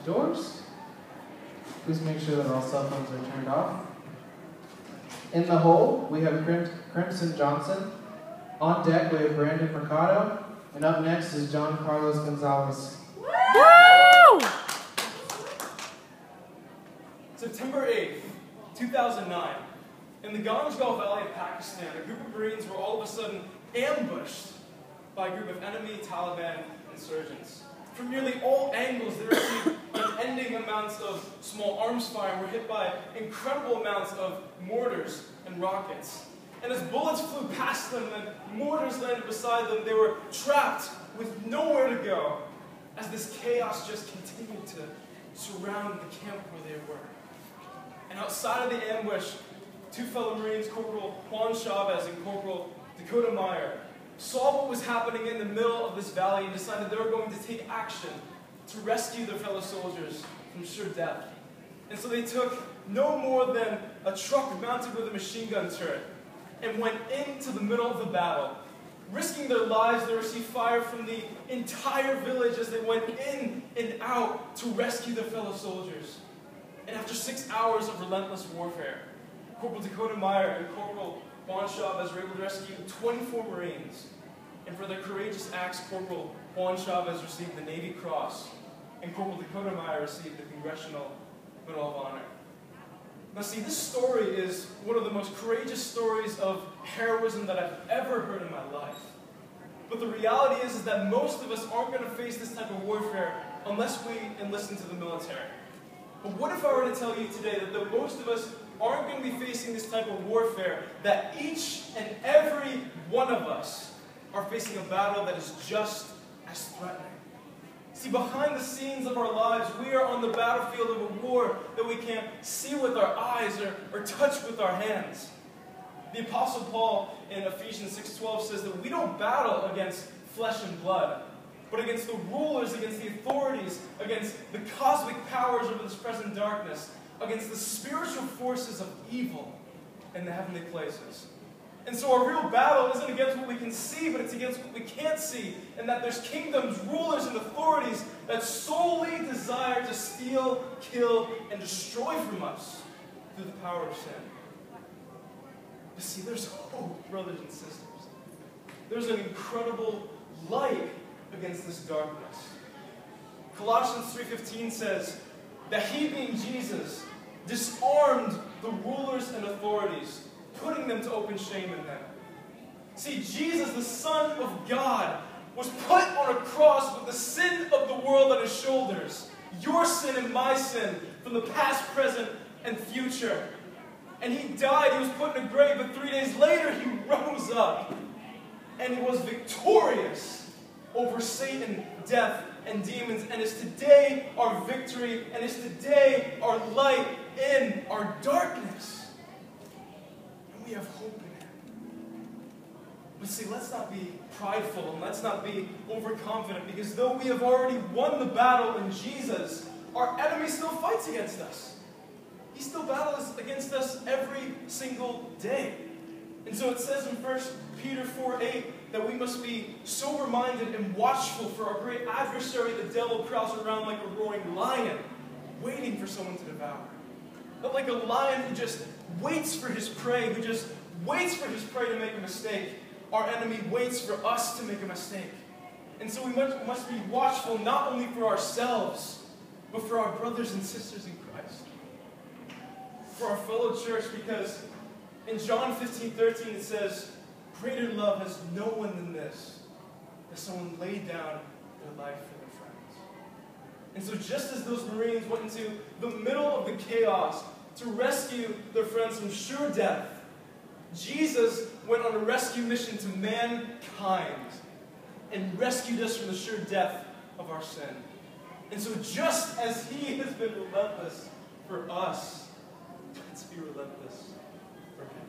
doors. Please make sure that all cell phones are turned off. In the hole, we have Crimson Johnson. On deck, we have Brandon Mercado. And up next is Jon Carlos Gonzalez. Woo! September 8th, 2009. In the Ganjgal Valley of Pakistan, a group of Marines were all of a sudden ambushed by a group of enemy Taliban insurgents. From nearly all angles, they received unending amounts of small arms fire and were hit by incredible amounts of mortars and rockets. And as bullets flew past them and mortars landed beside them, they were trapped with nowhere to go as this chaos just continued to surround the camp where they were. And outside of the ambush, two fellow Marines, Corporal Juan Chavez and Corporal Dakota Meyer, saw what was happening in the middle of this valley and decided they were going to take action to rescue their fellow soldiers from sure death. And so they took no more than a truck mounted with a machine gun turret and went into the middle of the battle. Risking their lives, they received fire from the entire village as they went in and out to rescue their fellow soldiers. And after 6 hours of relentless warfare, Corporal Dakota Meyer and Corporal Juan Chavez were able to rescue 24 Marines. And for their courageous acts, Corporal Juan Chavez received the Navy Cross, and Corporal Dakota Meyer received the Congressional Medal of Honor. Now see, this story is one of the most courageous stories of heroism that I've ever heard in my life. But the reality is that most of us aren't going to face this type of warfare unless we enlist into the military. But what if I were to tell you today that most of us aren't going to be facing this type of warfare, that each and every one of us are facing a battle that is just as threatening? See, behind the scenes of our lives, we are on the battlefield of a war that we can't see with our eyes or touch with our hands. The Apostle Paul in Ephesians 6:12 says that we don't battle against flesh and blood, but against the rulers, against the authorities, against the cosmic powers over this present darkness, against the spiritual forces of evil in the heavenly places. And so our real battle isn't against what we can see, but it's against what we can't see. And that there's kingdoms, rulers, and authorities that solely desire to steal, kill, and destroy from us through the power of sin. But see, there's hope, brothers and sisters. There's an incredible light against this darkness. Colossians 3:15 says that he, being Jesus, disarmed the rulers and authorities, putting them to open shame in them. See, Jesus, the Son of God, was put on a cross with the sin of the world on his shoulders. Your sin and my sin from the past, present, and future. And he died, he was put in a grave, but 3 days later he rose up. And he was victorious over Satan, death, and demons. And is today our victory, and is today our light in our darkness. We have hope in him. But see, let's not be prideful and let's not be overconfident, because though we have already won the battle in Jesus, our enemy still fights against us. He still battles against us every single day. And so it says in 1 Peter 4:8 that we must be sober-minded and watchful, for our great adversary, the devil, prowls around like a roaring lion, waiting for someone to devour. But like a lion who just waits for his prey, who just waits for his prey to make a mistake, our enemy waits for us to make a mistake. And so we must be watchful not only for ourselves, but for our brothers and sisters in Christ. For our fellow church, because in John 15:13 it says, greater love has no one than this, that someone laid down their life for their friends. And so just as those Marines went into the middle of the chaos to rescue their friends from sure death, Jesus went on a rescue mission to mankind and rescued us from the sure death of our sin. And so just as he has been relentless for us, let's be relentless for him.